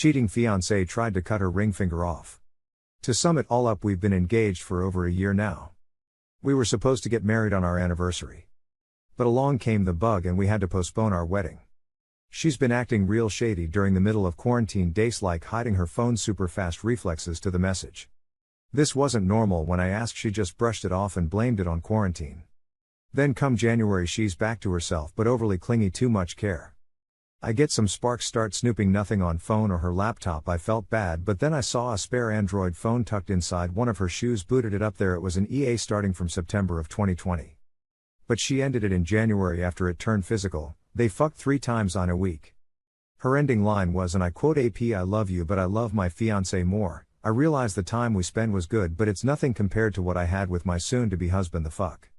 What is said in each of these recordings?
Cheating fiancé tried to cut her ring finger off. To sum it all up, we've been engaged for over a year now. We were supposed to get married on our anniversary. But along came the bug and we had to postpone our wedding. She's been acting real shady during the middle of quarantine days, like hiding her phone's super fast reflexes to the message. This wasn't normal. When I asked, she just brushed it off and blamed it on quarantine. Then come January, she's back to herself but overly clingy, too much care. I get some sparks, start snooping, nothing on phone or her laptop. I felt bad, but then I saw a spare Android phone tucked inside one of her shoes, booted it up there. It was an EA starting from September of 2020. But she ended it in January after it turned physical. They fucked 3 times on a week. Her ending line was, and I quote, "AP, I love you but I love my fiancé more. I realize the time we spend was good but it's nothing compared to what I had with my soon-to-be husband. The fuck.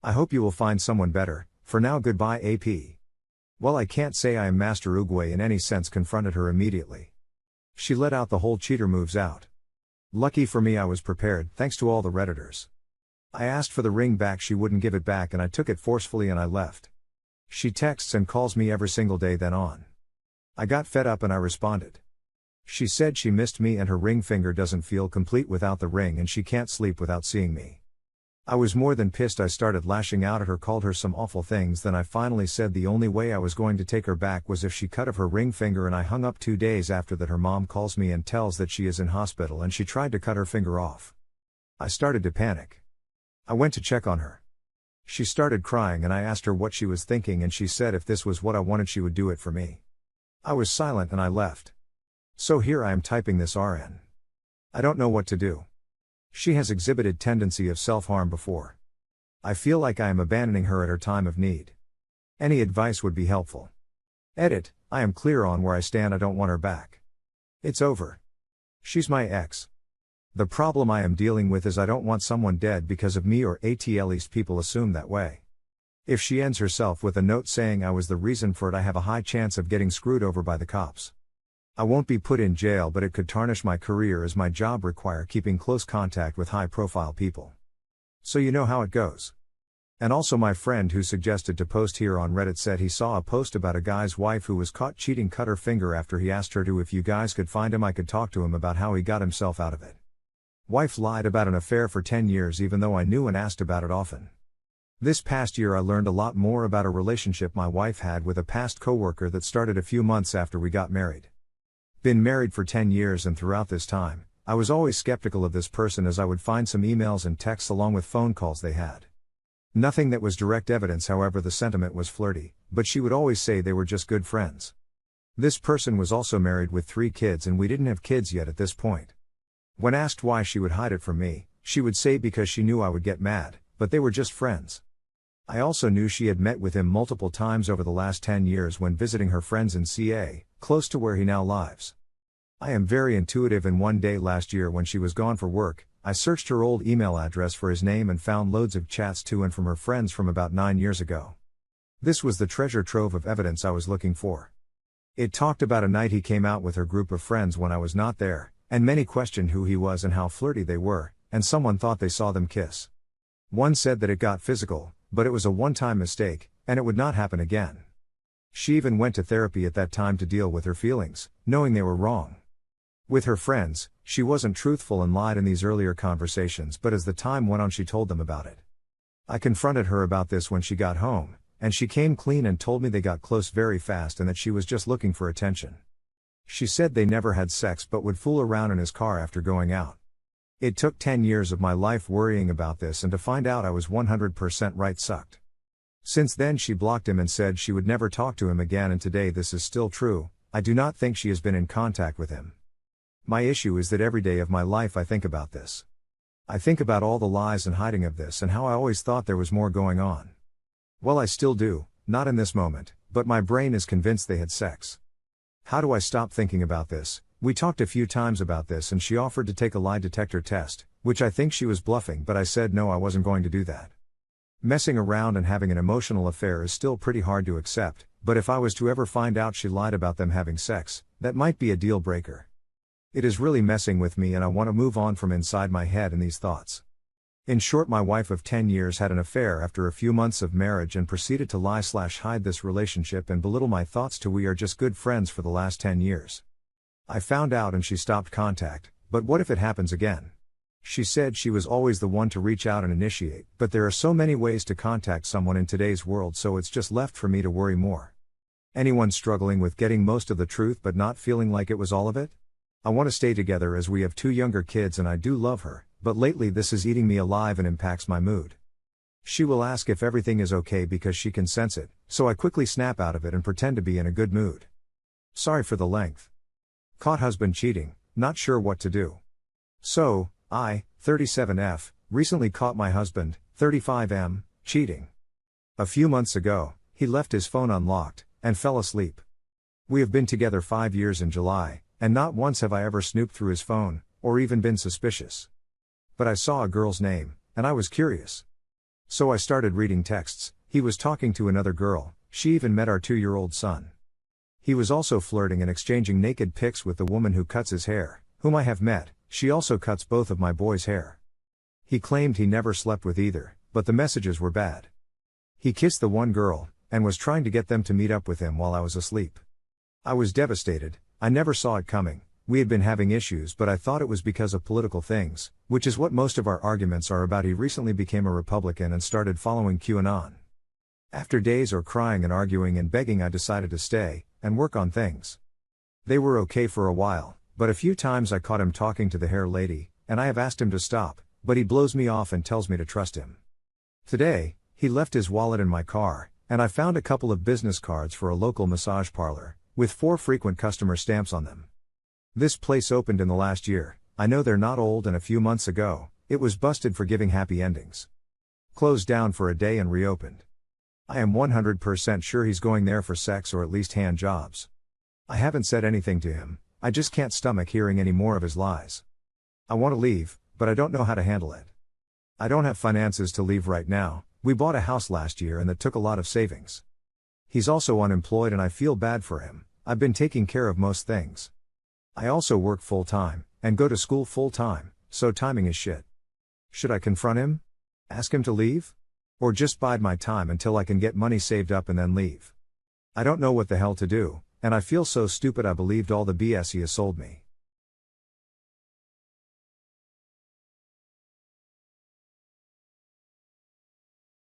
I hope you will find someone better. For now, goodbye, AP." Well, I can't say I am Master Oogway in any sense. Confronted her immediately. She let out the whole cheater moves out. Lucky for me, I was prepared, thanks to all the Redditors. I asked for the ring back, she wouldn't give it back, and I took it forcefully and I left. She texts and calls me every single day then on. I got fed up and I responded. She said she missed me and her ring finger doesn't feel complete without the ring and she can't sleep without seeing me. I was more than pissed. I started lashing out at her, called her some awful things. Then I finally said the only way I was going to take her back was if she cut off her ring finger, and I hung up. 2 days after that, her mom calls me and tells that she is in hospital and she tried to cut her finger off. I started to panic. I went to check on her. She started crying and I asked her what she was thinking, and she said if this was what I wanted she would do it for me. I was silent and I left. So here I am typing this RN. I don't know what to do. She has exhibited tendency of self-harm before. I feel like I am abandoning her at her time of need. Any advice would be helpful. Edit, I am clear on where I stand. I don't want her back. It's over. She's my ex. The problem I am dealing with is I don't want someone dead because of me, or at least people assume that way. If she ends herself with a note saying I was the reason for it, I have a high chance of getting screwed over by the cops. I won't be put in jail, but it could tarnish my career as my job require keeping close contact with high-profile people. So you know how it goes. And also, my friend who suggested to post here on Reddit said he saw a post about a guy's wife who was caught cheating cut her finger after he asked her to. If you guys could find him, I could talk to him about how he got himself out of it. Wife lied about an affair for 10 years even though I knew and asked about it often. This past year I learned a lot more about a relationship my wife had with a past coworker that started a few months after we got married. Been married for 10 years, and throughout this time, I was always skeptical of this person, as I would find some emails and texts along with phone calls they had. Nothing that was direct evidence, however the sentiment was flirty, but she would always say they were just good friends. This person was also married with 3 kids and we didn't have kids yet at this point. When asked why she would hide it from me, she would say because she knew I would get mad, but they were just friends. I also knew she had met with him multiple times over the last 10 years when visiting her friends in CA, close to where he now lives. I am very intuitive, and one day last year when she was gone for work, I searched her old email address for his name and found loads of chats to and from her friends from about 9 years ago. This was the treasure trove of evidence I was looking for. It talked about a night he came out with her group of friends when I was not there, and many questioned who he was and how flirty they were, and someone thought they saw them kiss. One said that it got physical, but it was a one-time mistake, and it would not happen again. She even went to therapy at that time to deal with her feelings, knowing they were wrong. With her friends, she wasn't truthful and lied in these earlier conversations, but as the time went on she told them about it. I confronted her about this when she got home, and she came clean and told me they got close very fast and that she was just looking for attention. She said they never had sex but would fool around in his car after going out. It took 10 years of my life worrying about this, and to find out I was 100% right sucked. Since then she blocked him and said she would never talk to him again, and today this is still true. I do not think she has been in contact with him. My issue is that every day of my life I think about this. I think about all the lies and hiding of this and how I always thought there was more going on. Well, I still do, not in this moment, but my brain is convinced they had sex. How do I stop thinking about this? We talked a few times about this and she offered to take a lie detector test, which I think she was bluffing, but I said no, I wasn't going to do that. Messing around and having an emotional affair is still pretty hard to accept, but if I was to ever find out she lied about them having sex, that might be a deal breaker. It is really messing with me and I want to move on from inside my head and these thoughts. In short, my wife of 10 years had an affair after a few months of marriage and proceeded to lie/hide this relationship and belittle my thoughts to we are just good friends for the last 10 years. I found out and she stopped contact, but what if it happens again? She said she was always the one to reach out and initiate, but there are so many ways to contact someone in today's world, so it's just left for me to worry more. Anyone struggling with getting most of the truth but not feeling like it was all of it? I want to stay together as we have 2 younger kids and I do love her, but lately this is eating me alive and impacts my mood. She will ask if everything is okay because she can sense it, so I quickly snap out of it and pretend to be in a good mood. Sorry for the length. Caught husband cheating, not sure what to do. So, I, 37F, recently caught my husband, 35M, cheating. A few months ago, he left his phone unlocked, and fell asleep. We have been together 5 years in July, and not once have I ever snooped through his phone, or even been suspicious. But I saw a girl's name, and I was curious. So I started reading texts. He was talking to another girl, she even met our 2-year-old son. He was also flirting and exchanging naked pics with the woman who cuts his hair, whom I have met. She also cuts both of my boys' hair. He claimed he never slept with either, but the messages were bad. He kissed the one girl, and was trying to get them to meet up with him while I was asleep. I was devastated. I never saw it coming. We had been having issues, but I thought it was because of political things, which is what most of our arguments are about. He recently became a Republican and started following QAnon. After days of crying and arguing and begging, I decided to stay and work on things. They were okay for a while, but a few times I caught him talking to the hair lady, and I have asked him to stop, but he blows me off and tells me to trust him. Today, he left his wallet in my car, and I found a couple of business cards for a local massage parlor, with 4 frequent customer stamps on them. This place opened in the last year. I know they're not old, and a few months ago, it was busted for giving happy endings. Closed down for a day and reopened. I am 100% sure he's going there for sex or at least hand jobs. I haven't said anything to him. I just can't stomach hearing any more of his lies. I want to leave, but I don't know how to handle it. I don't have finances to leave right now. We bought a house last year and that took a lot of savings. He's also unemployed and I feel bad for him. I've been taking care of most things. I also work full-time, and go to school full-time, so timing is shit. Should I confront him? Ask him to leave? Or just bide my time until I can get money saved up and then leave? I don't know what the hell to do, and I feel so stupid. I believed all the BS he has sold me.